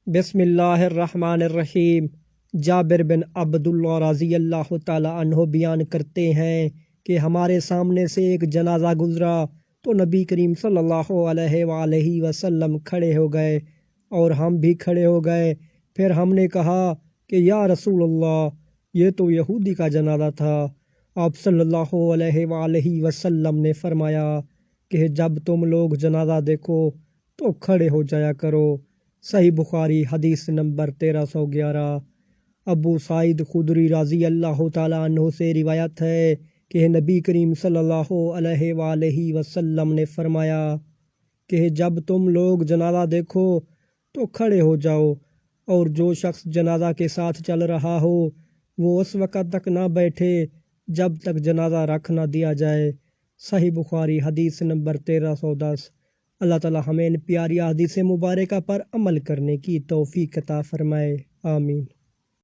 بسم اللہ الرحمن الرحیم۔ جابر بن عبداللہ رضی اللہ تعالیٰ عنہ بیان کرتے ہیں کہ ہمارے سامنے سے ایک جنازہ گزرا تو نبی کریم صلی اللہ علیہ وآلہ وسلم کھڑے ہو گئے اور ہم بھی کھڑے ہو گئے۔ پھر ہم نے کہا کہ یا رسول اللہ، یہ تو یہودی کا جنازہ تھا۔ آپ صلی اللہ علیہ وآلہ وسلم نے فرمایا کہ جب تم لوگ جنازہ دیکھو تو کھڑے ہو جایا کرو۔ صحیح بخاری حدیث نمبر 1311۔ ابو سعید خدری رضی اللہ تعالیٰ عنہ سے روایت ہے کہ نبی کریم صلی اللہ علیہ وآلہ وسلم نے فرمایا کہ جب تم لوگ جنازہ دیکھو تو کھڑے ہو جاؤ، اور جو شخص جنازہ کے ساتھ چل رہا ہو وہ اس وقت تک نہ بیٹھے جب تک جنازہ رکھ نہ دیا جائے۔ صحیح بخاری حدیث نمبر 1310۔ اللہ تعالی ہمیں ان پیاری احادیث مبارکہ پر عمل کرنے کی توفیق عطا فرمائے، آمین۔